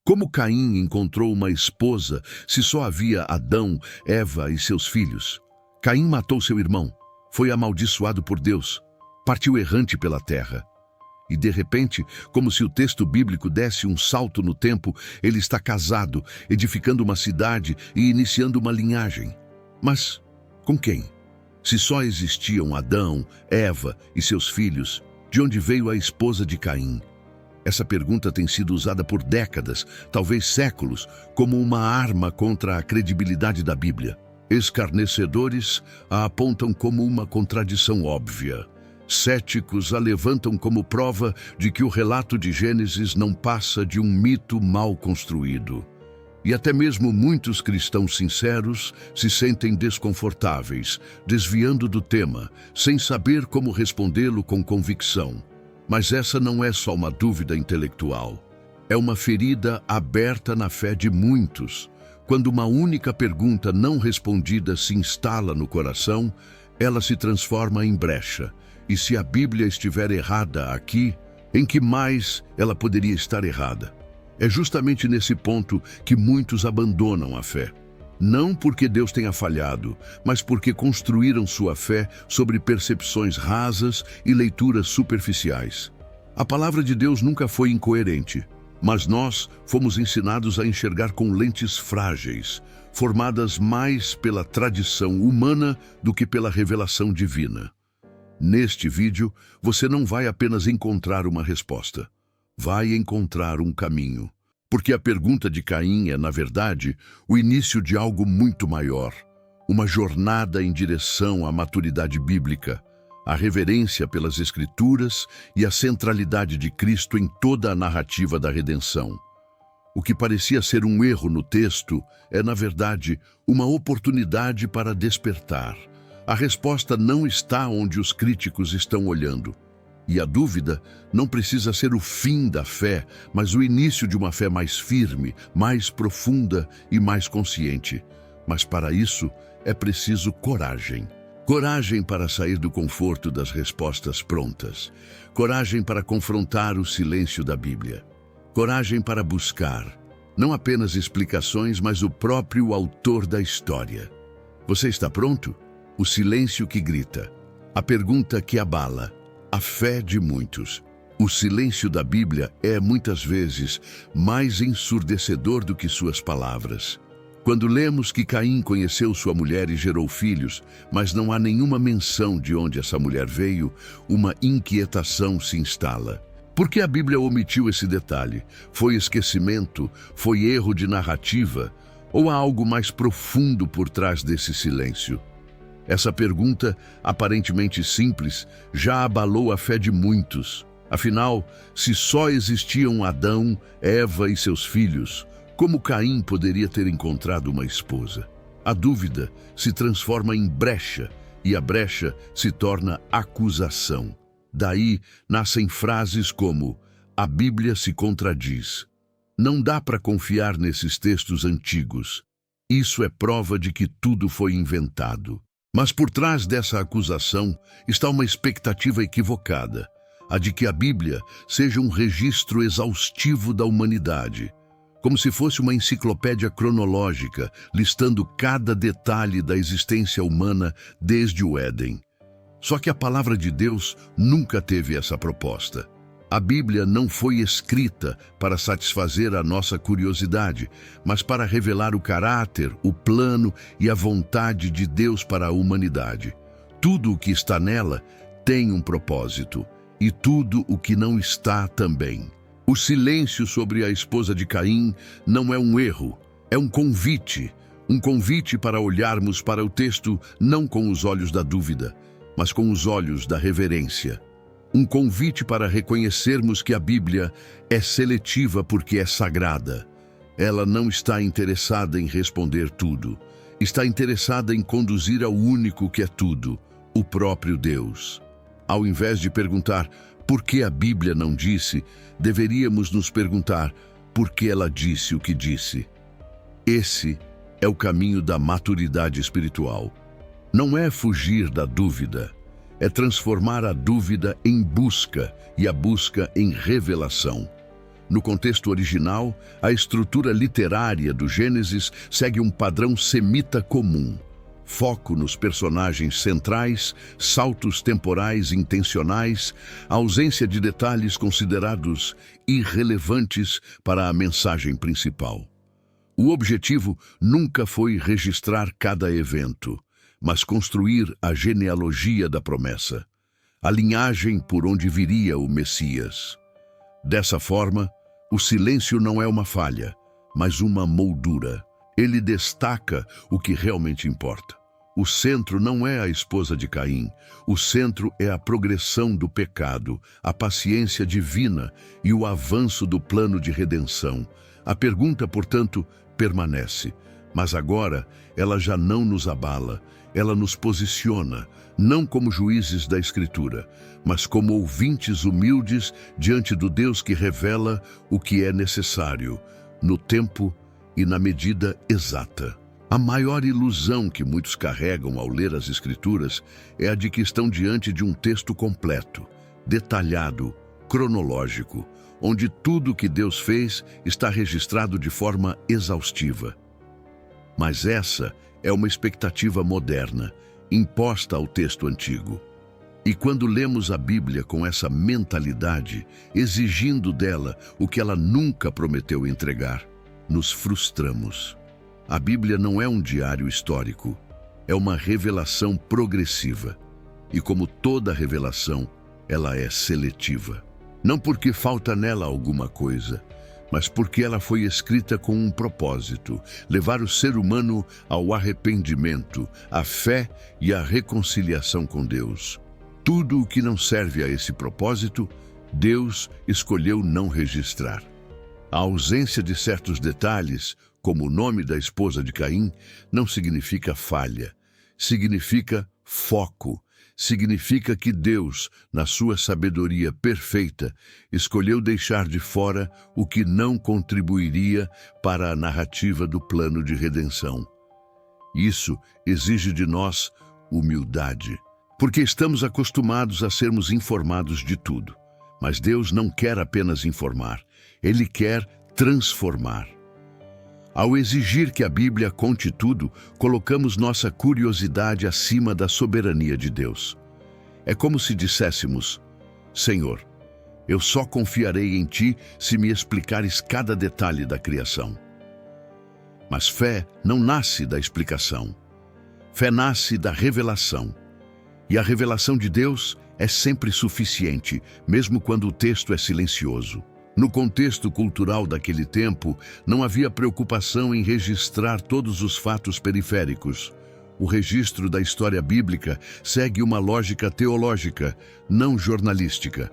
Como Caim encontrou uma esposa se só havia Adão, Eva e seus filhos? Caim matou seu irmão, foi amaldiçoado por Deus, partiu errante pela terra. E de repente, como se o texto bíblico desse um salto no tempo, ele está casado, edificando uma cidade e iniciando uma linhagem. Mas com quem? Se só existiam Adão, Eva e seus filhos, de onde veio a esposa de Caim? Essa pergunta tem sido usada por décadas, talvez séculos, como uma arma contra a credibilidade da Bíblia. Escarnecedores a apontam como uma contradição óbvia. Céticos a levantam como prova de que o relato de Gênesis não passa de um mito mal construído. E até mesmo muitos cristãos sinceros se sentem desconfortáveis, desviando do tema, sem saber como respondê-lo com convicção. Mas essa não é só uma dúvida intelectual. É uma ferida aberta na fé de muitos. Quando uma única pergunta não respondida se instala no coração, ela se transforma em brecha. E se a Bíblia estiver errada aqui, em que mais ela poderia estar errada? É justamente nesse ponto que muitos abandonam a fé. Não porque Deus tenha falhado, mas porque construíram sua fé sobre percepções rasas e leituras superficiais. A palavra de Deus nunca foi incoerente, mas nós fomos ensinados a enxergar com lentes frágeis, formadas mais pela tradição humana do que pela revelação divina. Neste vídeo, você não vai apenas encontrar uma resposta, vai encontrar um caminho. Porque a pergunta de Caim é, na verdade, o início de algo muito maior, uma jornada em direção à maturidade bíblica, a reverência pelas Escrituras e a centralidade de Cristo em toda a narrativa da redenção. O que parecia ser um erro no texto é, na verdade, uma oportunidade para despertar. A resposta não está onde os críticos estão olhando. E a dúvida não precisa ser o fim da fé, mas o início de uma fé mais firme, mais profunda e mais consciente. Mas para isso é preciso coragem. Coragem para sair do conforto das respostas prontas. Coragem para confrontar o silêncio da Bíblia. Coragem para buscar, não apenas explicações, mas o próprio autor da história. Você está pronto? O silêncio que grita. A pergunta que abala. A fé de muitos. O silêncio da Bíblia é, muitas vezes, mais ensurdecedor do que suas palavras. Quando lemos que Caim conheceu sua mulher e gerou filhos, mas não há nenhuma menção de onde essa mulher veio, uma inquietação se instala. Por que a Bíblia omitiu esse detalhe? Foi esquecimento? Foi erro de narrativa? Ou há algo mais profundo por trás desse silêncio? Essa pergunta, aparentemente simples, já abalou a fé de muitos. Afinal, se só existiam Adão, Eva e seus filhos, como Caim poderia ter encontrado uma esposa? A dúvida se transforma em brecha, e a brecha se torna acusação. Daí nascem frases como: a Bíblia se contradiz. Não dá para confiar nesses textos antigos. Isso é prova de que tudo foi inventado. Mas por trás dessa acusação está uma expectativa equivocada, a de que a Bíblia seja um registro exaustivo da humanidade, como se fosse uma enciclopédia cronológica, listando cada detalhe da existência humana desde o Éden. Só que a palavra de Deus nunca teve essa proposta. A Bíblia não foi escrita para satisfazer a nossa curiosidade, mas para revelar o caráter, o plano e a vontade de Deus para a humanidade. Tudo o que está nela tem um propósito, e tudo o que não está também. O silêncio sobre a esposa de Caim não é um erro, é um convite para olharmos para o texto não com os olhos da dúvida, mas com os olhos da reverência. Um convite para reconhecermos que a Bíblia é seletiva porque é sagrada. Ela não está interessada em responder tudo. Está interessada em conduzir ao único que é tudo, o próprio Deus. Ao invés de perguntar por que a Bíblia não disse, deveríamos nos perguntar por que ela disse o que disse. Esse é o caminho da maturidade espiritual. Não é fugir da dúvida. É transformar a dúvida em busca e a busca em revelação. No contexto original, a estrutura literária do Gênesis segue um padrão semita comum. Foco nos personagens centrais, saltos temporais intencionais, ausência de detalhes considerados irrelevantes para a mensagem principal. O objetivo nunca foi registrar cada evento, mas construir a genealogia da promessa, a linhagem por onde viria o Messias. Dessa forma, o silêncio não é uma falha, mas uma moldura. Ele destaca o que realmente importa. O centro não é a esposa de Caim. O centro é a progressão do pecado, a paciência divina e o avanço do plano de redenção. A pergunta, portanto, permanece. Mas agora, ela já não nos abala. Ela nos posiciona, não como juízes da Escritura, mas como ouvintes humildes diante do Deus que revela o que é necessário, no tempo e na medida exata. A maior ilusão que muitos carregam ao ler as Escrituras é a de que estão diante de um texto completo, detalhado, cronológico, onde tudo o que Deus fez está registrado de forma exaustiva. Mas essa é uma expectativa moderna, imposta ao texto antigo. E quando lemos a Bíblia com essa mentalidade, exigindo dela o que ela nunca prometeu entregar, nos frustramos. A Bíblia não é um diário histórico, é uma revelação progressiva. E como toda revelação, ela é seletiva. Não porque falta nela alguma coisa, mas porque ela foi escrita com um propósito: levar o ser humano ao arrependimento, à fé e à reconciliação com Deus. Tudo o que não serve a esse propósito, Deus escolheu não registrar. A ausência de certos detalhes, como o nome da esposa de Caim, não significa falha, significa foco. Significa que Deus, na sua sabedoria perfeita, escolheu deixar de fora o que não contribuiria para a narrativa do plano de redenção. Isso exige de nós humildade, porque estamos acostumados a sermos informados de tudo. Mas Deus não quer apenas informar, Ele quer transformar. Ao exigir que a Bíblia conte tudo, colocamos nossa curiosidade acima da soberania de Deus. É como se disséssemos: Senhor, eu só confiarei em Ti se me explicares cada detalhe da criação. Mas fé não nasce da explicação. Fé nasce da revelação. E a revelação de Deus é sempre suficiente, mesmo quando o texto é silencioso. No contexto cultural daquele tempo, não havia preocupação em registrar todos os fatos periféricos. O registro da história bíblica segue uma lógica teológica, não jornalística.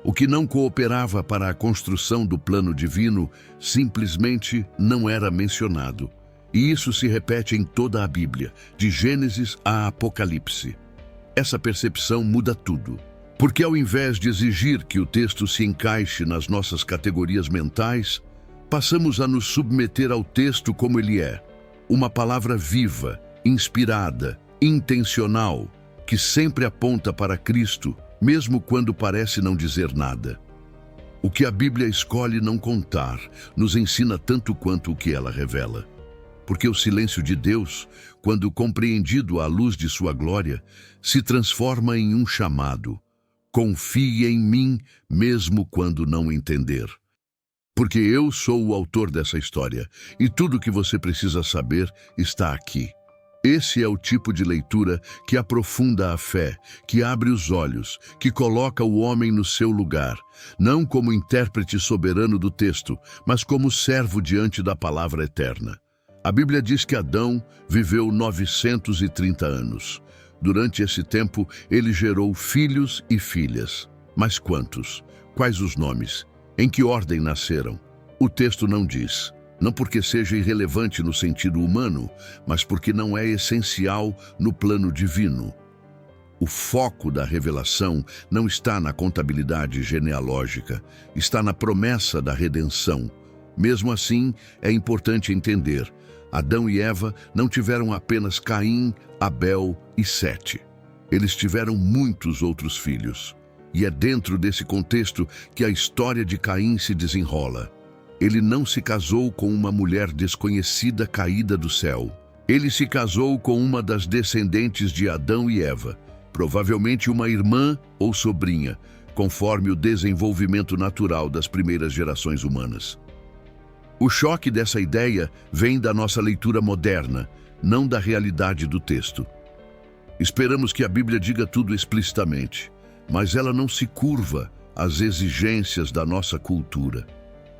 O que não cooperava para a construção do plano divino simplesmente não era mencionado. E isso se repete em toda a Bíblia, de Gênesis a Apocalipse. Essa percepção muda tudo. Porque ao invés de exigir que o texto se encaixe nas nossas categorias mentais, passamos a nos submeter ao texto como ele é. Uma palavra viva, inspirada, intencional, que sempre aponta para Cristo, mesmo quando parece não dizer nada. O que a Bíblia escolhe não contar nos ensina tanto quanto o que ela revela. Porque o silêncio de Deus, quando compreendido à luz de sua glória, se transforma em um chamado. Confie em mim, mesmo quando não entender. Porque eu sou o autor dessa história, e tudo o que você precisa saber está aqui. Esse é o tipo de leitura que aprofunda a fé, que abre os olhos, que coloca o homem no seu lugar, não como intérprete soberano do texto, mas como servo diante da palavra eterna. A Bíblia diz que Adão viveu 930 anos. Durante esse tempo, ele gerou filhos e filhas. Mas quantos? Quais os nomes? Em que ordem nasceram? O texto não diz. Não porque seja irrelevante no sentido humano, mas porque não é essencial no plano divino. O foco da revelação não está na contabilidade genealógica, está na promessa da redenção. Mesmo assim, é importante entender: Adão e Eva não tiveram apenas Caim, Abel e Sete. Eles tiveram muitos outros filhos. E é dentro desse contexto que a história de Caim se desenrola. Ele não se casou com uma mulher desconhecida caída do céu. Ele se casou com uma das descendentes de Adão e Eva, provavelmente uma irmã ou sobrinha, conforme o desenvolvimento natural das primeiras gerações humanas. O choque dessa ideia vem da nossa leitura moderna, não da realidade do texto. Esperamos que a Bíblia diga tudo explicitamente, mas ela não se curva às exigências da nossa cultura.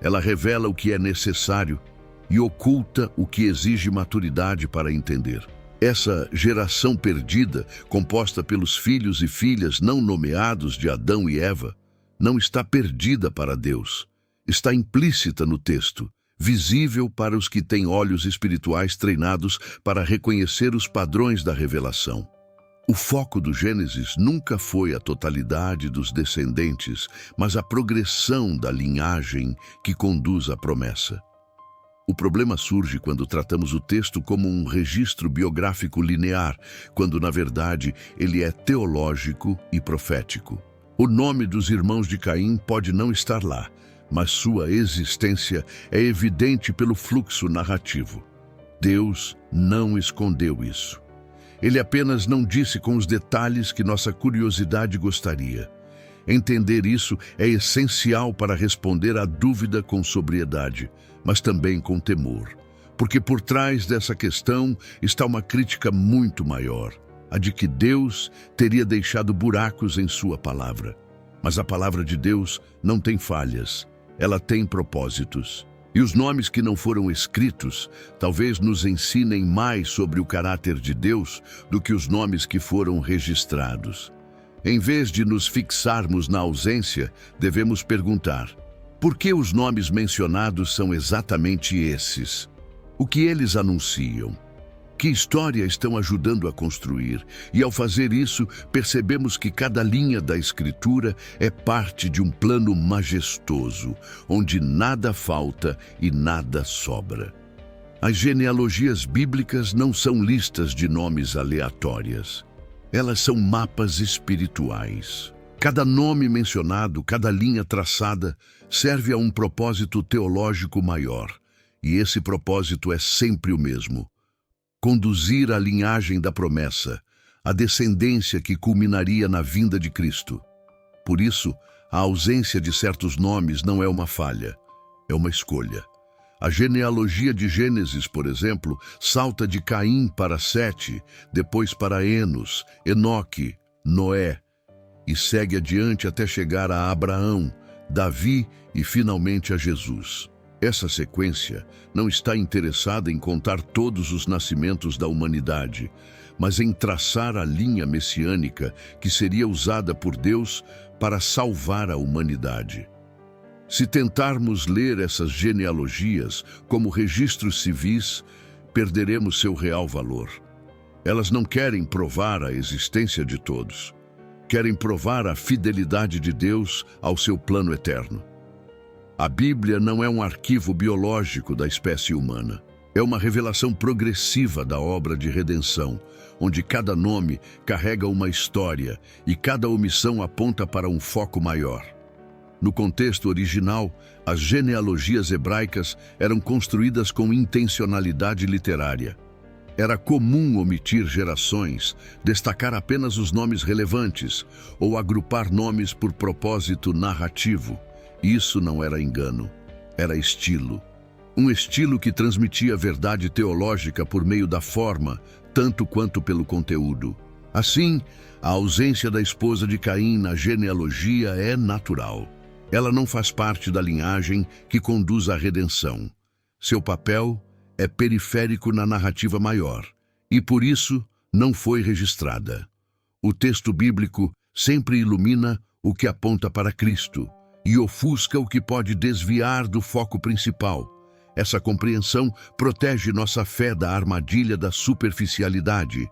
Ela revela o que é necessário e oculta o que exige maturidade para entender. Essa geração perdida, composta pelos filhos e filhas não nomeados de Adão e Eva, não está perdida para Deus. Está implícita no texto, visível para os que têm olhos espirituais treinados para reconhecer os padrões da revelação. O foco do Gênesis nunca foi a totalidade dos descendentes, mas a progressão da linhagem que conduz à promessa. O problema surge quando tratamos o texto como um registro biográfico linear, quando, na verdade, ele é teológico e profético. O nome dos irmãos de Caim pode não estar lá, mas sua existência é evidente pelo fluxo narrativo. Deus não escondeu isso. Ele apenas não disse com os detalhes que nossa curiosidade gostaria. Entender isso é essencial para responder à dúvida com sobriedade, mas também com temor. Porque por trás dessa questão está uma crítica muito maior, a de que Deus teria deixado buracos em sua palavra. Mas a palavra de Deus não tem falhas, ela tem propósitos. E os nomes que não foram escritos talvez nos ensinem mais sobre o caráter de Deus do que os nomes que foram registrados. Em vez de nos fixarmos na ausência, devemos perguntar: por que os nomes mencionados são exatamente esses? O que eles anunciam? Que história estão ajudando a construir? E ao fazer isso, percebemos que cada linha da Escritura é parte de um plano majestoso, onde nada falta e nada sobra. As genealogias bíblicas não são listas de nomes aleatórias. Elas são mapas espirituais. Cada nome mencionado, cada linha traçada, serve a um propósito teológico maior. E esse propósito é sempre o mesmo: conduzir a linhagem da promessa, a descendência que culminaria na vinda de Cristo. Por isso, a ausência de certos nomes não é uma falha, é uma escolha. A genealogia de Gênesis, por exemplo, salta de Caim para Sete, depois para Enos, Enoque, Noé, e segue adiante até chegar a Abraão, Davi e finalmente a Jesus. Essa sequência não está interessada em contar todos os nascimentos da humanidade, mas em traçar a linha messiânica que seria usada por Deus para salvar a humanidade. Se tentarmos ler essas genealogias como registros civis, perderemos seu real valor. Elas não querem provar a existência de todos. Querem provar a fidelidade de Deus ao seu plano eterno. A Bíblia não é um arquivo biológico da espécie humana. É uma revelação progressiva da obra de redenção, onde cada nome carrega uma história e cada omissão aponta para um foco maior. No contexto original, as genealogias hebraicas eram construídas com intencionalidade literária. Era comum omitir gerações, destacar apenas os nomes relevantes ou agrupar nomes por propósito narrativo. Isso não era engano, era estilo. Um estilo que transmitia verdade teológica por meio da forma, tanto quanto pelo conteúdo. Assim, a ausência da esposa de Caim na genealogia é natural. Ela não faz parte da linhagem que conduz à redenção. Seu papel é periférico na narrativa maior, e por isso não foi registrada. O texto bíblico sempre ilumina o que aponta para Cristo e ofusca o que pode desviar do foco principal. Essa compreensão protege nossa fé da armadilha da superficialidade.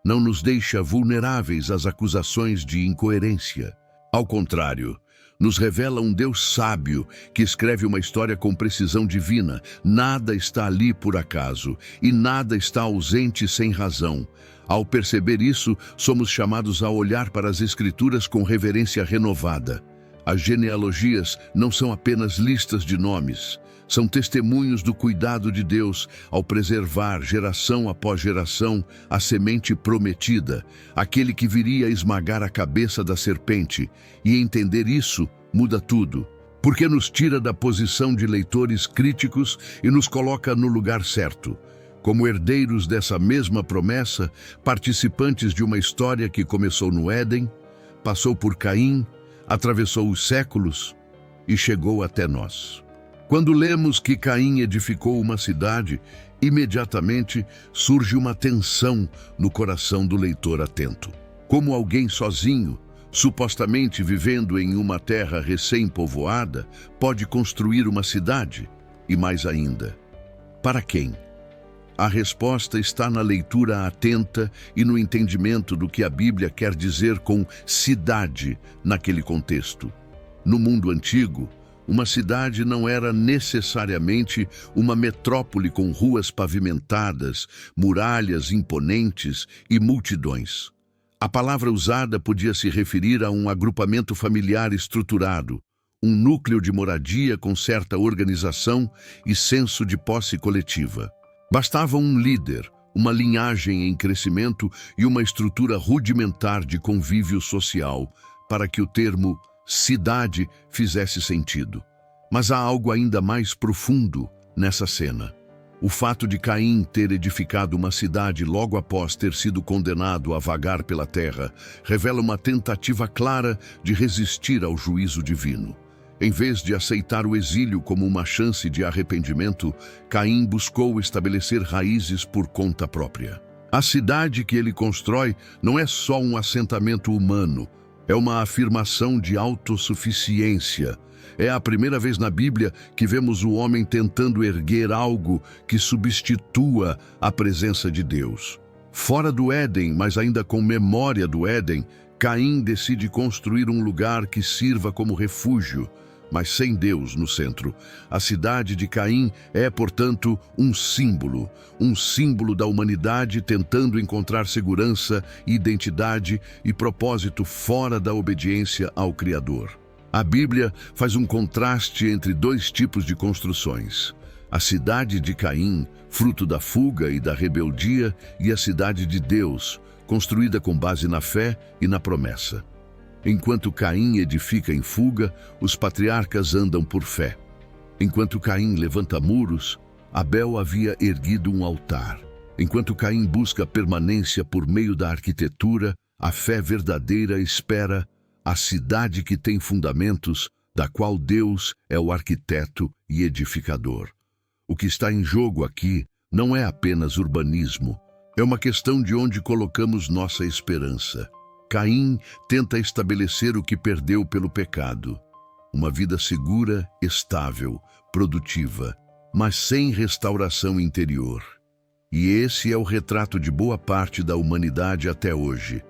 Não nos deixa vulneráveis às acusações de incoerência. Ao contrário, nos revela um Deus sábio que escreve uma história com precisão divina. Nada está ali por acaso e nada está ausente sem razão. Ao perceber isso, somos chamados a olhar para as Escrituras com reverência renovada. As genealogias não são apenas listas de nomes, são testemunhos do cuidado de Deus ao preservar, geração após geração, a semente prometida, aquele que viria a esmagar a cabeça da serpente. E entender isso muda tudo, porque nos tira da posição de leitores críticos e nos coloca no lugar certo, como herdeiros dessa mesma promessa, participantes de uma história que começou no Éden, passou por Caim, atravessou os séculos e chegou até nós. Quando lemos que Caim edificou uma cidade, imediatamente surge uma tensão no coração do leitor atento. Como alguém sozinho, supostamente vivendo em uma terra recém-povoada, pode construir uma cidade? E mais ainda, para quem? A resposta está na leitura atenta e no entendimento do que a Bíblia quer dizer com cidade naquele contexto. No mundo antigo, uma cidade não era necessariamente uma metrópole com ruas pavimentadas, muralhas imponentes e multidões. A palavra usada podia se referir a um agrupamento familiar estruturado, um núcleo de moradia com certa organização e senso de posse coletiva. Bastava um líder, uma linhagem em crescimento e uma estrutura rudimentar de convívio social para que o termo cidade fizesse sentido. Mas há algo ainda mais profundo nessa cena. O fato de Caim ter edificado uma cidade logo após ter sido condenado a vagar pela terra revela uma tentativa clara de resistir ao juízo divino. Em vez de aceitar o exílio como uma chance de arrependimento, Caim buscou estabelecer raízes por conta própria. A cidade que ele constrói não é só um assentamento humano, é uma afirmação de autossuficiência. É a primeira vez na Bíblia que vemos o homem tentando erguer algo que substitua a presença de Deus. Fora do Éden, mas ainda com memória do Éden, Caim decide construir um lugar que sirva como refúgio, mas sem Deus no centro. A cidade de Caim é, portanto, um símbolo da humanidade tentando encontrar segurança, identidade e propósito fora da obediência ao Criador. A Bíblia faz um contraste entre dois tipos de construções. A cidade de Caim, fruto da fuga e da rebeldia, e a cidade de Deus, construída com base na fé e na promessa. Enquanto Caim edifica em fuga, os patriarcas andam por fé. Enquanto Caim levanta muros, Abel havia erguido um altar. Enquanto Caim busca permanência por meio da arquitetura, a fé verdadeira espera a cidade que tem fundamentos, da qual Deus é o arquiteto e edificador. O que está em jogo aqui não é apenas urbanismo, é uma questão de onde colocamos nossa esperança. Caim tenta estabelecer o que perdeu pelo pecado. Uma vida segura, estável, produtiva, mas sem restauração interior. E esse é o retrato de boa parte da humanidade até hoje.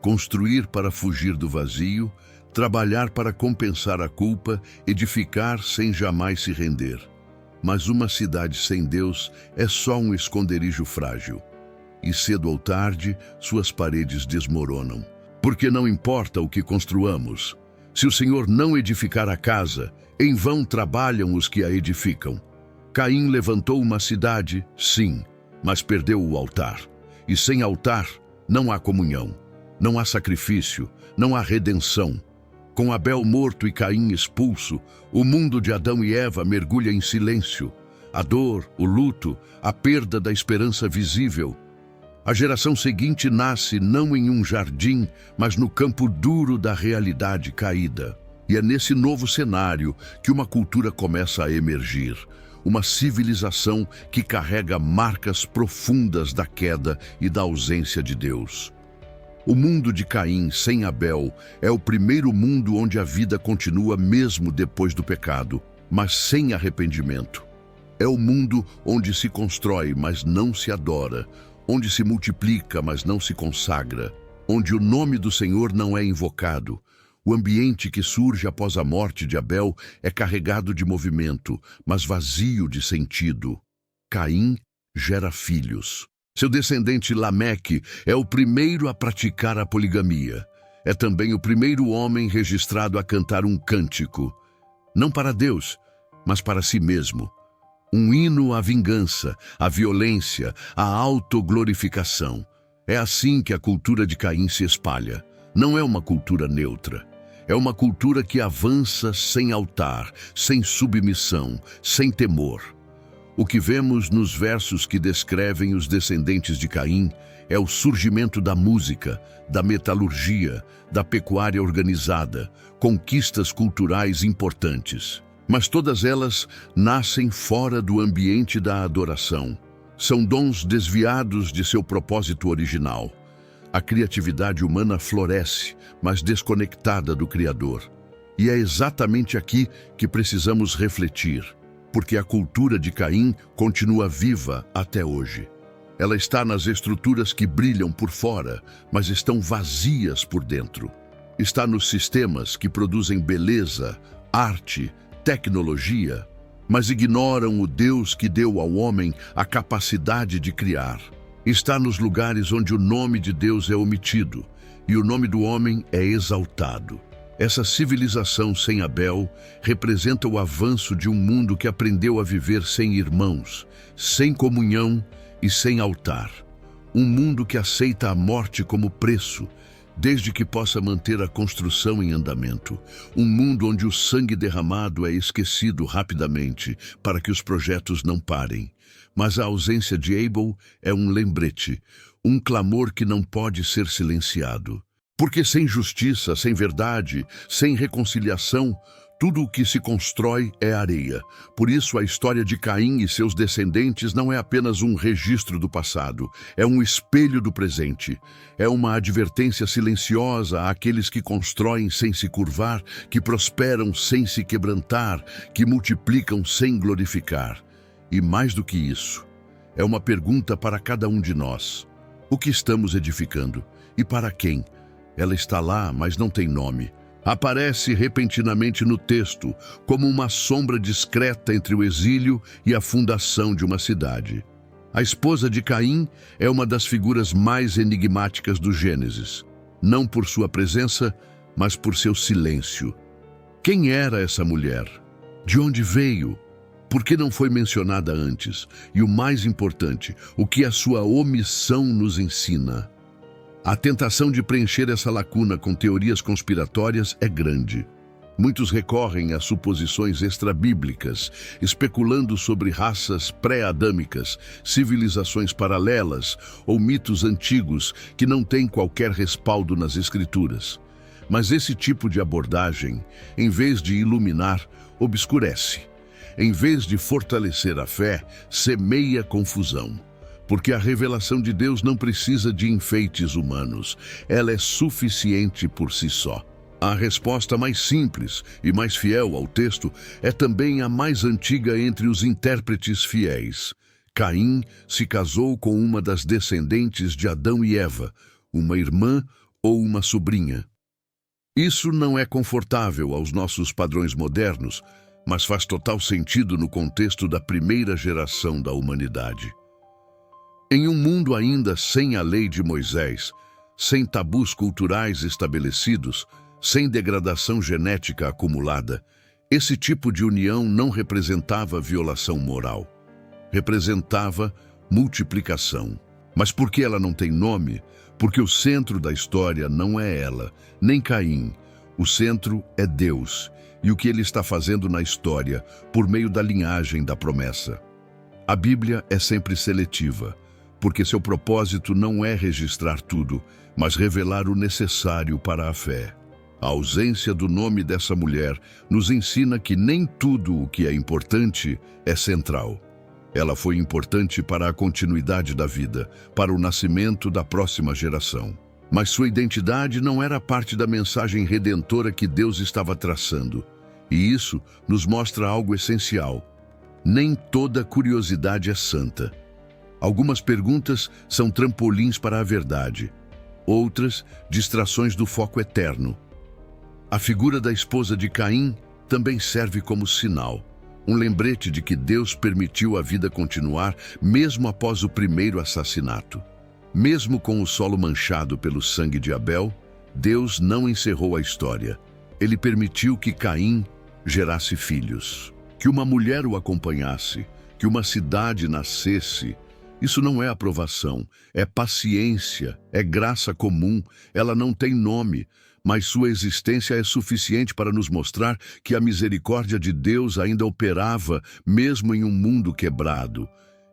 Construir para fugir do vazio, trabalhar para compensar a culpa, edificar sem jamais se render. Mas uma cidade sem Deus é só um esconderijo frágil. E cedo ou tarde, suas paredes desmoronam. Porque não importa o que construamos. Se o Senhor não edificar a casa, em vão trabalham os que a edificam. Caim levantou uma cidade, sim, mas perdeu o altar. E sem altar, não há comunhão, não há sacrifício, não há redenção. Com Abel morto e Caim expulso, o mundo de Adão e Eva mergulha em silêncio. A dor, o luto, a perda da esperança visível. A geração seguinte nasce não em um jardim, mas no campo duro da realidade caída. E é nesse novo cenário que uma cultura começa a emergir. Uma civilização que carrega marcas profundas da queda e da ausência de Deus. O mundo de Caim sem Abel é o primeiro mundo onde a vida continua mesmo depois do pecado, mas sem arrependimento. É o mundo onde se constrói, mas não se adora, onde se multiplica, mas não se consagra, onde o nome do Senhor não é invocado, O ambiente que surge após a morte de Abel é carregado de movimento, mas vazio de sentido. Caim gera filhos. Seu descendente Lameque é o primeiro a praticar a poligamia. É também o primeiro homem registrado a cantar um cântico, não para Deus, mas para si mesmo. Um hino à vingança, à violência, à autoglorificação. É assim que a cultura de Caim se espalha. Não é uma cultura neutra. É uma cultura que avança sem altar, sem submissão, sem temor. O que vemos nos versos que descrevem os descendentes de Caim é o surgimento da música, da metalurgia, da pecuária organizada, conquistas culturais importantes. Mas todas elas nascem fora do ambiente da adoração. São dons desviados de seu propósito original. A criatividade humana floresce, mas desconectada do Criador. E é exatamente aqui que precisamos refletir, porque a cultura de Caim continua viva até hoje. Ela está nas estruturas que brilham por fora, mas estão vazias por dentro. Está nos sistemas que produzem beleza, arte, tecnologia, mas ignoram o Deus que deu ao homem a capacidade de criar. Está nos lugares onde o nome de Deus é omitido e o nome do homem é exaltado. Essa civilização sem Abel representa o avanço de um mundo que aprendeu a viver sem irmãos, sem comunhão e sem altar. Um mundo que aceita a morte como preço, desde que possa manter a construção em andamento. Um mundo onde o sangue derramado é esquecido rapidamente para que os projetos não parem. Mas a ausência de Abel é um lembrete, um clamor que não pode ser silenciado. Porque sem justiça, sem verdade, sem reconciliação, tudo o que se constrói é areia. Por isso a história de Caim e seus descendentes não é apenas um registro do passado, é um espelho do presente. É uma advertência silenciosa àqueles que constroem sem se curvar, que prosperam sem se quebrantar, que multiplicam sem glorificar. E mais do que isso, é uma pergunta para cada um de nós. O que estamos edificando? E para quem? Ela está lá, mas não tem nome. Aparece repentinamente no texto, como uma sombra discreta entre o exílio e a fundação de uma cidade. A esposa de Caim é uma das figuras mais enigmáticas do Gênesis, não por sua presença, mas por seu silêncio. Quem era essa mulher? De onde veio? Por que não foi mencionada antes? E o mais importante, o que a sua omissão nos ensina? A tentação de preencher essa lacuna com teorias conspiratórias é grande. Muitos recorrem a suposições extrabíblicas, especulando sobre raças pré-adâmicas, civilizações paralelas ou mitos antigos que não têm qualquer respaldo nas Escrituras. Mas esse tipo de abordagem, em vez de iluminar, obscurece. Em vez de fortalecer a fé, semeia confusão. Porque a revelação de Deus não precisa de enfeites humanos, ela é suficiente por si só. A resposta mais simples e mais fiel ao texto é também a mais antiga entre os intérpretes fiéis. Caim se casou com uma das descendentes de Adão e Eva, uma irmã ou uma sobrinha. Isso não é confortável aos nossos padrões modernos, mas faz total sentido no contexto da primeira geração da humanidade. Em um mundo ainda sem a lei de Moisés, sem tabus culturais estabelecidos, sem degradação genética acumulada, esse tipo de união não representava violação moral. Representava multiplicação. Mas por que ela não tem nome? Porque o centro da história não é ela, nem Caim. O centro é Deus e o que ele está fazendo na história por meio da linhagem da promessa. A Bíblia é sempre seletiva, porque seu propósito não é registrar tudo, mas revelar o necessário para a fé. A ausência do nome dessa mulher nos ensina que nem tudo o que é importante é central. Ela foi importante para a continuidade da vida, para o nascimento da próxima geração. Mas sua identidade não era parte da mensagem redentora que Deus estava traçando. E isso nos mostra algo essencial. Nem toda curiosidade é santa. Algumas perguntas são trampolins para a verdade, outras, distrações do foco eterno. A figura da esposa de Caim também serve como sinal, um lembrete de que Deus permitiu a vida continuar mesmo após o primeiro assassinato. Mesmo com o solo manchado pelo sangue de Abel, Deus não encerrou a história. Ele permitiu que Caim gerasse filhos, que uma mulher o acompanhasse, que uma cidade nascesse. Isso não é aprovação, é paciência, é graça comum. Ela não tem nome, mas sua existência é suficiente para nos mostrar que a misericórdia de Deus ainda operava mesmo em um mundo quebrado.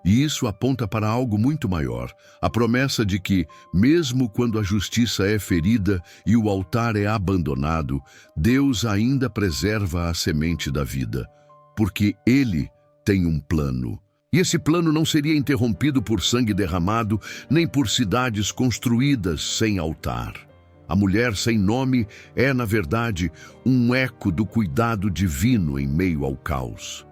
E isso aponta para algo muito maior, a promessa de que, mesmo quando a justiça é ferida e o altar é abandonado, Deus ainda preserva a semente da vida, porque Ele tem um plano. E esse plano não seria interrompido por sangue derramado, nem por cidades construídas sem altar. A mulher sem nome é, na verdade, um eco do cuidado divino em meio ao caos.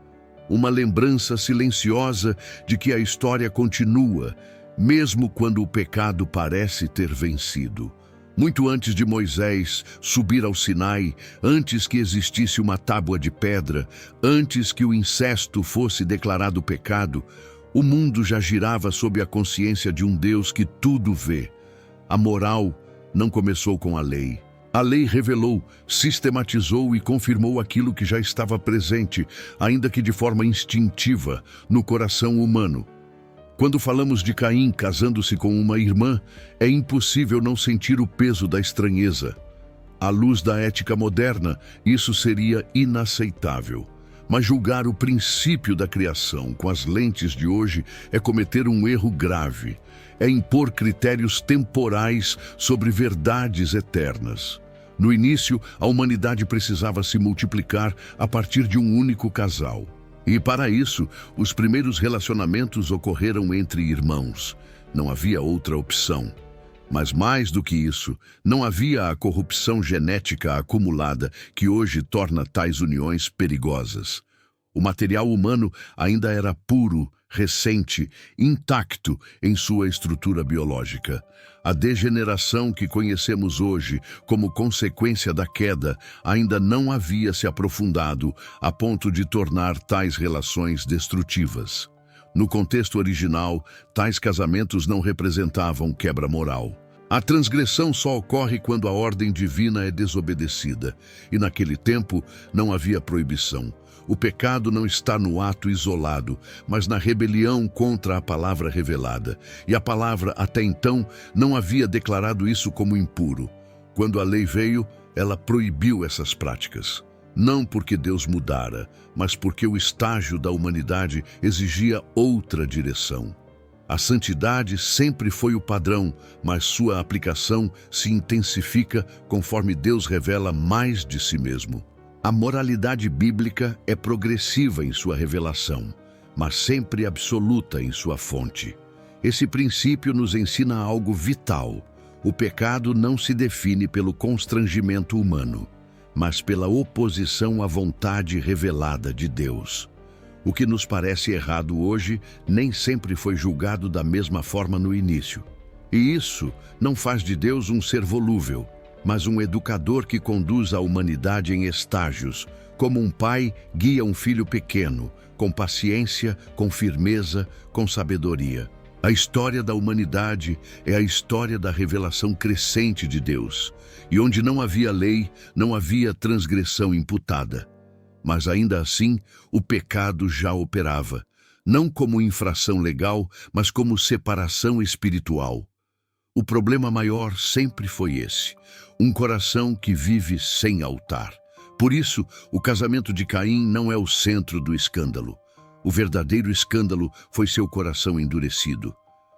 Uma lembrança silenciosa de que a história continua, mesmo quando o pecado parece ter vencido. Muito antes de Moisés subir ao Sinai, antes que existisse uma tábua de pedra, antes que o incesto fosse declarado pecado, o mundo já girava sob a consciência de um Deus que tudo vê. A moral não começou com a lei. A lei revelou, sistematizou e confirmou aquilo que já estava presente, ainda que de forma instintiva, no coração humano. Quando falamos de Caim casando-se com uma irmã, é impossível não sentir o peso da estranheza. À luz da ética moderna, isso seria inaceitável. Mas julgar o princípio da criação com as lentes de hoje é cometer um erro grave. É impor critérios temporais sobre verdades eternas. No início, a humanidade precisava se multiplicar a partir de um único casal. E para isso, os primeiros relacionamentos ocorreram entre irmãos. Não havia outra opção. Mas mais do que isso, não havia a corrupção genética acumulada que hoje torna tais uniões perigosas. O material humano ainda era puro, recente, intacto em sua estrutura biológica. A degeneração que conhecemos hoje como consequência da queda ainda não havia se aprofundado a ponto de tornar tais relações destrutivas. No contexto original, tais casamentos não representavam quebra moral. A transgressão só ocorre quando a ordem divina é desobedecida, e naquele tempo não havia proibição. O pecado não está no ato isolado, mas na rebelião contra a palavra revelada. E a palavra, até então, não havia declarado isso como impuro. Quando a lei veio, ela proibiu essas práticas. Não porque Deus mudara, mas porque o estágio da humanidade exigia outra direção. A santidade sempre foi o padrão, mas sua aplicação se intensifica conforme Deus revela mais de si mesmo. A moralidade bíblica é progressiva em sua revelação, mas sempre absoluta em sua fonte. Esse princípio nos ensina algo vital. O pecado não se define pelo constrangimento humano, mas pela oposição à vontade revelada de Deus. O que nos parece errado hoje nem sempre foi julgado da mesma forma no início. E isso não faz de Deus um ser volúvel, mas um educador que conduz a humanidade em estágios, como um pai guia um filho pequeno, com paciência, com firmeza, com sabedoria. A história da humanidade é a história da revelação crescente de Deus, e onde não havia lei, não havia transgressão imputada. Mas ainda assim, o pecado já operava, não como infração legal, mas como separação espiritual. O problema maior sempre foi esse, um coração que vive sem altar. Por isso, o casamento de Caim não é o centro do escândalo. O verdadeiro escândalo foi seu coração endurecido,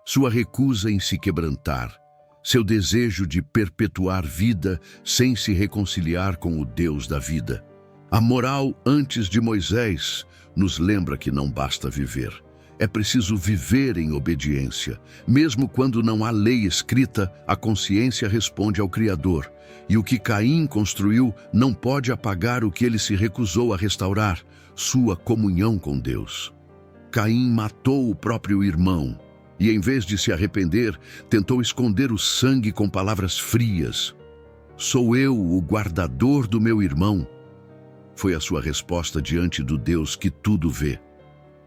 sua recusa em se quebrantar, seu desejo de perpetuar vida sem se reconciliar com o Deus da vida. A moral antes de Moisés nos lembra que não basta viver. É preciso viver em obediência. Mesmo quando não há lei escrita, a consciência responde ao Criador. E o que Caim construiu não pode apagar o que ele se recusou a restaurar, sua comunhão com Deus. Caim matou o próprio irmão e, em vez de se arrepender, tentou esconder o sangue com palavras frias. Sou eu o guardador do meu irmão. Foi a sua resposta diante do Deus que tudo vê.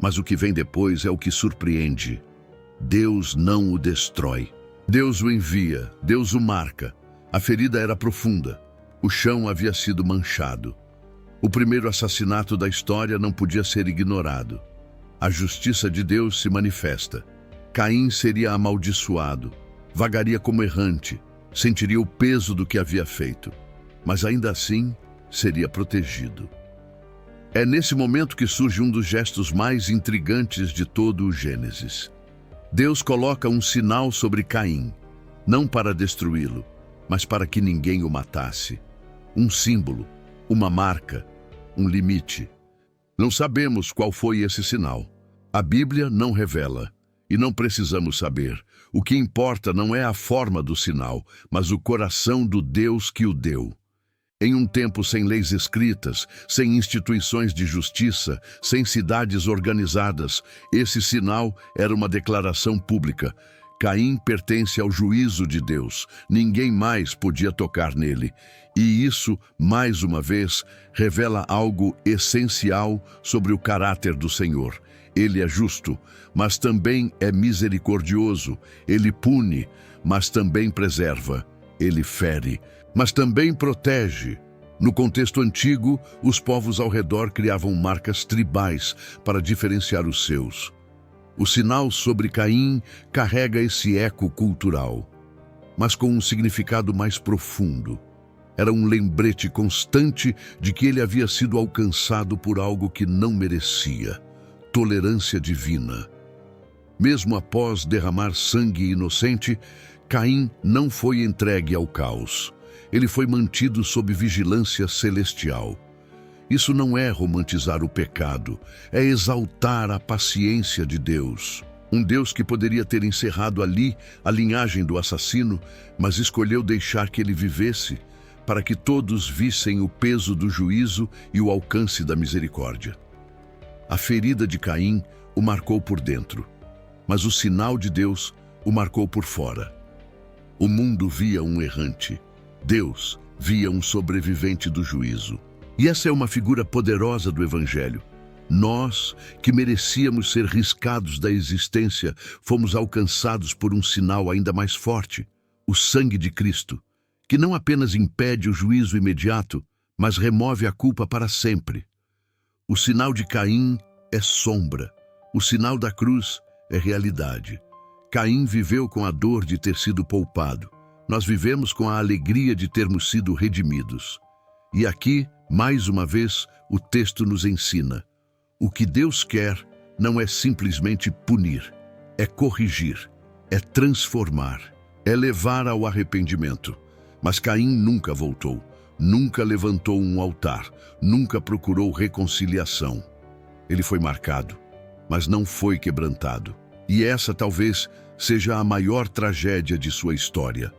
Mas o que vem depois é o que surpreende. Deus não o destrói. Deus o envia, Deus o marca. A ferida era profunda. O chão havia sido manchado. O primeiro assassinato da história não podia ser ignorado. A justiça de Deus se manifesta. Caim seria amaldiçoado, vagaria como errante, sentiria o peso do que havia feito, mas ainda assim seria protegido. É nesse momento que surge um dos gestos mais intrigantes de todo o Gênesis. Deus coloca um sinal sobre Caim, não para destruí-lo, mas para que ninguém o matasse. Um símbolo, uma marca, um limite. Não sabemos qual foi esse sinal. A Bíblia não revela, e não precisamos saber. O que importa não é a forma do sinal, mas o coração do Deus que o deu. Em um tempo sem leis escritas, sem instituições de justiça, sem cidades organizadas, esse sinal era uma declaração pública. Caim pertence ao juízo de Deus. Ninguém mais podia tocar nele. E isso, mais uma vez, revela algo essencial sobre o caráter do Senhor. Ele é justo, mas também é misericordioso. Ele pune, mas também preserva. Ele fere, mas também protege. No contexto antigo, os povos ao redor criavam marcas tribais para diferenciar os seus. O sinal sobre Caim carrega esse eco cultural, mas com um significado mais profundo. Era um lembrete constante de que ele havia sido alcançado por algo que não merecia: tolerância divina. Mesmo após derramar sangue inocente, Caim não foi entregue ao caos. Ele foi mantido sob vigilância celestial. Isso não é romantizar o pecado, é exaltar a paciência de Deus. Um Deus que poderia ter encerrado ali a linhagem do assassino, mas escolheu deixar que ele vivesse, para que todos vissem o peso do juízo e o alcance da misericórdia. A ferida de Caim o marcou por dentro, mas o sinal de Deus o marcou por fora. O mundo via um errante. Deus via um sobrevivente do juízo. E essa é uma figura poderosa do Evangelho. Nós, que merecíamos ser riscados da existência, fomos alcançados por um sinal ainda mais forte: o sangue de Cristo, que não apenas impede o juízo imediato, mas remove a culpa para sempre. O sinal de Caim é sombra, o sinal da cruz é realidade. Caim viveu com a dor de ter sido poupado. Nós vivemos com a alegria de termos sido redimidos. E aqui, mais uma vez, o texto nos ensina: o que Deus quer não é simplesmente punir, é corrigir, é transformar, é levar ao arrependimento. Mas Caim nunca voltou, nunca levantou um altar, nunca procurou reconciliação. Ele foi marcado, mas não foi quebrantado. E essa talvez seja a maior tragédia de sua história.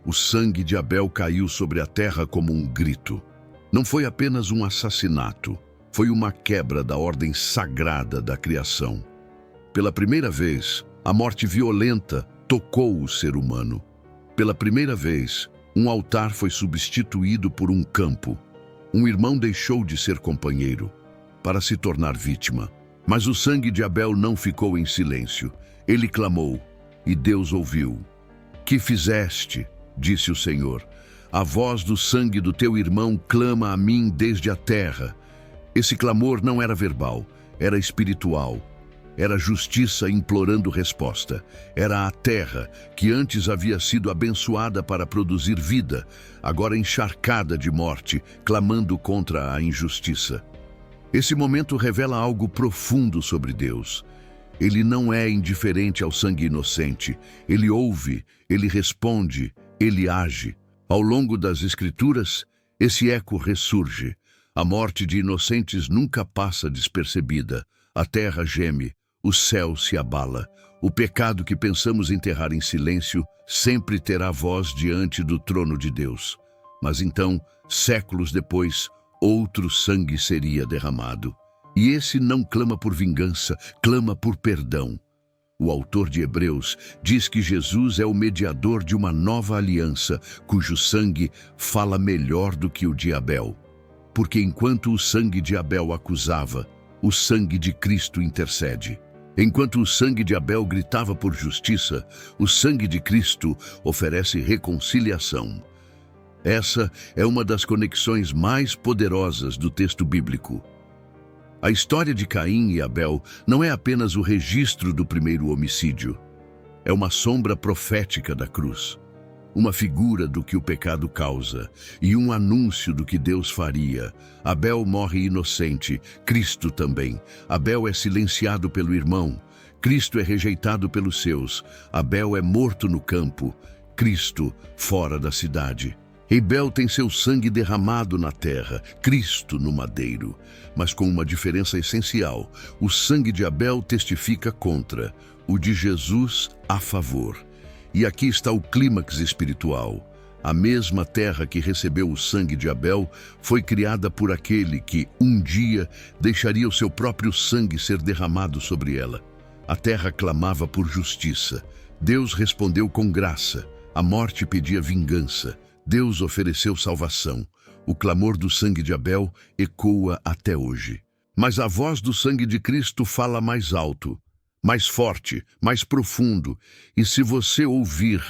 O sangue de Abel caiu sobre a terra como um grito. Não foi apenas um assassinato, foi uma quebra da ordem sagrada da criação. Pela primeira vez, a morte violenta tocou o ser humano. Pela primeira vez, um altar foi substituído por um campo. Um irmão deixou de ser companheiro para se tornar vítima. Mas o sangue de Abel não ficou em silêncio. Ele clamou, e Deus ouviu. Que fizeste? Disse o Senhor. A voz do sangue do teu irmão clama a mim desde a terra. Esse clamor não era verbal, era espiritual. Era justiça implorando resposta. Era a terra, que antes havia sido abençoada para produzir vida, agora encharcada de morte, clamando contra a injustiça. Esse momento revela algo profundo sobre Deus. Ele não é indiferente ao sangue inocente. Ele ouve, ele responde, ele age. Ao longo das Escrituras, esse eco ressurge. A morte de inocentes nunca passa despercebida. A terra geme, o céu se abala. O pecado que pensamos enterrar em silêncio sempre terá voz diante do trono de Deus. Mas então, séculos depois, outro sangue seria derramado. E esse não clama por vingança, clama por perdão. O autor de Hebreus diz que Jesus é o mediador de uma nova aliança, cujo sangue fala melhor do que o de Abel. Porque enquanto o sangue de Abel acusava, o sangue de Cristo intercede. Enquanto o sangue de Abel gritava por justiça, o sangue de Cristo oferece reconciliação. Essa é uma das conexões mais poderosas do texto bíblico. A história de Caim e Abel não é apenas o registro do primeiro homicídio. É uma sombra profética da cruz, uma figura do que o pecado causa e um anúncio do que Deus faria. Abel morre inocente, Cristo também. Abel é silenciado pelo irmão, Cristo é rejeitado pelos seus. Abel é morto no campo, Cristo fora da cidade. Abel tem seu sangue derramado na terra, Cristo no madeiro. Mas com uma diferença essencial: o sangue de Abel testifica contra, o de Jesus a favor. E aqui está o clímax espiritual. A mesma terra que recebeu o sangue de Abel foi criada por aquele que, um dia, deixaria o seu próprio sangue ser derramado sobre ela. A terra clamava por justiça. Deus respondeu com graça. A morte pedia vingança. Deus ofereceu salvação. O clamor do sangue de Abel ecoa até hoje. Mas a voz do sangue de Cristo fala mais alto, mais forte, mais profundo. E se você ouvir,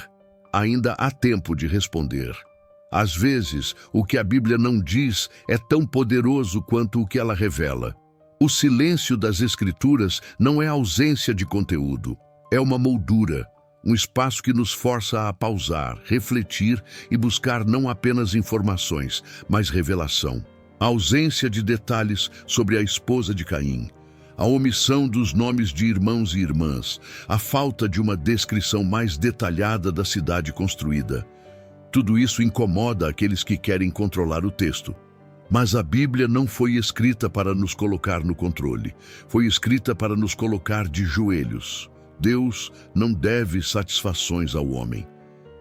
ainda há tempo de responder. Às vezes, o que a Bíblia não diz é tão poderoso quanto o que ela revela. O silêncio das Escrituras não é ausência de conteúdo, é uma moldura. Um espaço que nos força a pausar, refletir e buscar não apenas informações, mas revelação. A ausência de detalhes sobre a esposa de Caim, a omissão dos nomes de irmãos e irmãs, a falta de uma descrição mais detalhada da cidade construída. Tudo isso incomoda aqueles que querem controlar o texto. Mas a Bíblia não foi escrita para nos colocar no controle, foi escrita para nos colocar de joelhos. Deus não deve satisfações ao homem.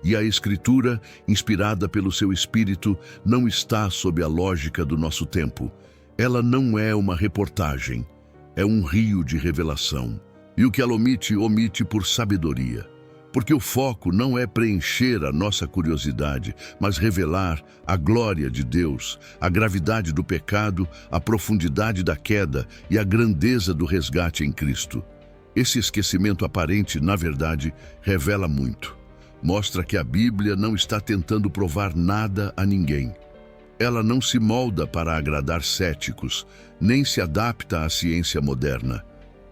E a Escritura, inspirada pelo seu Espírito, não está sob a lógica do nosso tempo. Ela não é uma reportagem, é um rio de revelação. E o que ela omite, omite por sabedoria. Porque o foco não é preencher a nossa curiosidade, mas revelar a glória de Deus, a gravidade do pecado, a profundidade da queda e a grandeza do resgate em Cristo. Esse esquecimento aparente, na verdade, revela muito. Mostra que a Bíblia não está tentando provar nada a ninguém. Ela não se molda para agradar céticos, nem se adapta à ciência moderna.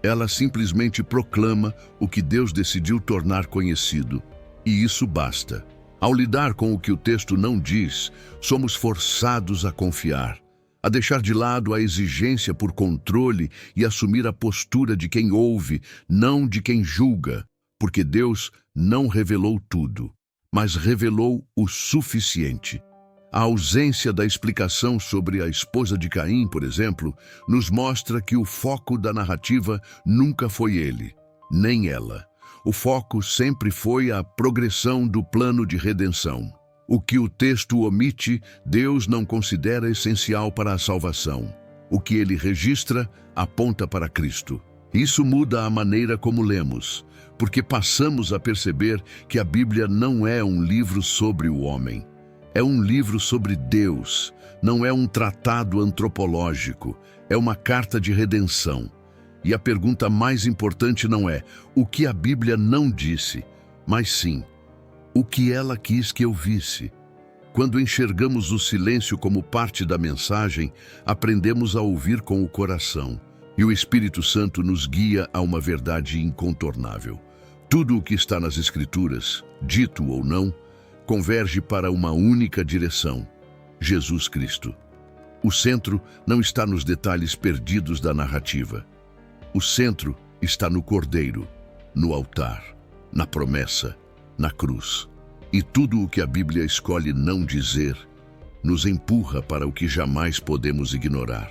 Ela simplesmente proclama o que Deus decidiu tornar conhecido. E isso basta. Ao lidar com o que o texto não diz, somos forçados a confiar, a deixar de lado a exigência por controle e assumir a postura de quem ouve, não de quem julga, porque Deus não revelou tudo, mas revelou o suficiente. A ausência da explicação sobre a esposa de Caim, por exemplo, nos mostra que o foco da narrativa nunca foi ele, nem ela. O foco sempre foi a progressão do plano de redenção. O que o texto omite, Deus não considera essencial para a salvação. O que ele registra, aponta para Cristo. Isso muda a maneira como lemos, porque passamos a perceber que a Bíblia não é um livro sobre o homem. É um livro sobre Deus, não é um tratado antropológico, é uma carta de redenção. E a pergunta mais importante não é o que a Bíblia não disse, mas sim, o que ela quis que eu visse. Quando enxergamos o silêncio como parte da mensagem, aprendemos a ouvir com o coração, e o Espírito Santo nos guia a uma verdade incontornável. Tudo o que está nas Escrituras, dito ou não, converge para uma única direção: Jesus Cristo. O centro não está nos detalhes perdidos da narrativa. O centro está no Cordeiro, no altar, na promessa, na cruz. E tudo o que a Bíblia escolhe não dizer, nos empurra para o que jamais podemos ignorar.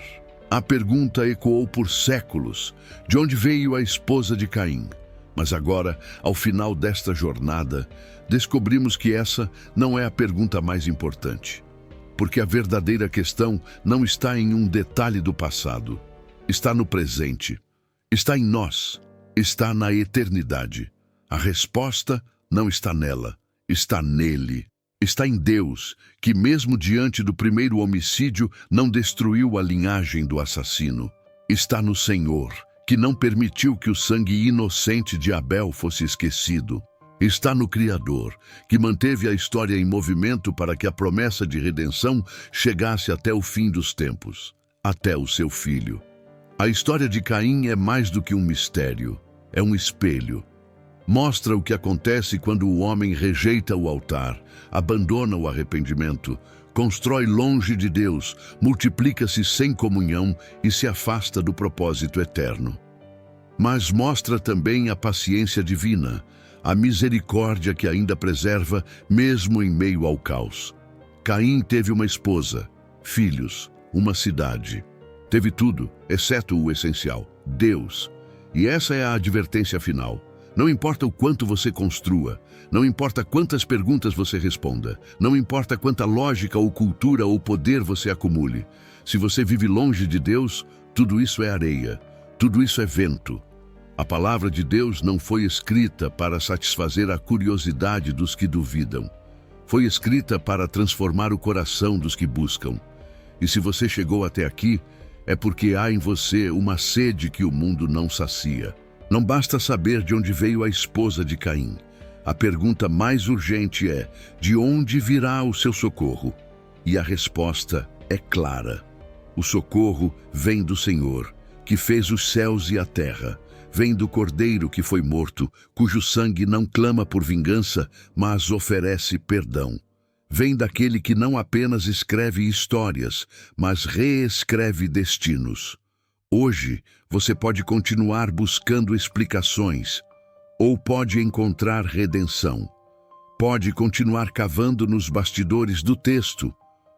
A pergunta ecoou por séculos: de onde veio a esposa de Caim? Mas agora, ao final desta jornada, descobrimos que essa não é a pergunta mais importante. Porque a verdadeira questão não está em um detalhe do passado. Está no presente. Está em nós. está na eternidade. A resposta não está nela, está nele. Está em Deus, que mesmo diante do primeiro homicídio não destruiu a linhagem do assassino. Está no Senhor, que não permitiu que o sangue inocente de Abel fosse esquecido. Está no Criador, que manteve a história em movimento para que a promessa de redenção chegasse até o fim dos tempos, até o seu filho. A história de Caim é mais do que um mistério, é um espelho. Mostra o que acontece quando o homem rejeita o altar, abandona o arrependimento, constrói longe de Deus, multiplica-se sem comunhão e se afasta do propósito eterno. Mas mostra também a paciência divina, a misericórdia que ainda preserva mesmo em meio ao caos. Caim teve uma esposa, filhos, uma cidade. Teve tudo, exceto o essencial, Deus. E essa é a advertência final. Não importa o quanto você construa, não importa quantas perguntas você responda, não importa quanta lógica ou cultura ou poder você acumule. Se você vive longe de Deus, tudo isso é areia, tudo isso é vento. A palavra de Deus não foi escrita para satisfazer a curiosidade dos que duvidam. Foi escrita para transformar o coração dos que buscam. E se você chegou até aqui, é porque há em você uma sede que o mundo não sacia. Não basta saber de onde veio a esposa de Caim. A pergunta mais urgente é: de onde virá o seu socorro? E a resposta é clara. O socorro vem do Senhor, que fez os céus e a terra. Vem do Cordeiro que foi morto, cujo sangue não clama por vingança, mas oferece perdão. Vem daquele que não apenas escreve histórias, mas reescreve destinos. Hoje, você pode continuar buscando explicações, ou pode encontrar redenção. Pode continuar cavando nos bastidores do texto,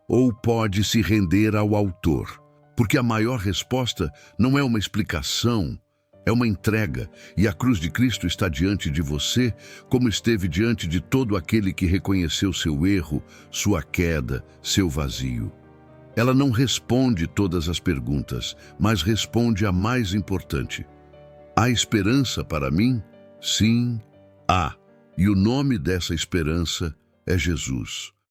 ou pode se render ao autor. Porque a maior resposta não é uma explicação, é uma entrega, e a cruz de Cristo está diante de você, como esteve diante de todo aquele que reconheceu seu erro, sua queda, seu vazio. Ela não responde todas as perguntas, mas responde a mais importante. Há esperança para mim? Sim, há. E o nome dessa esperança é Jesus.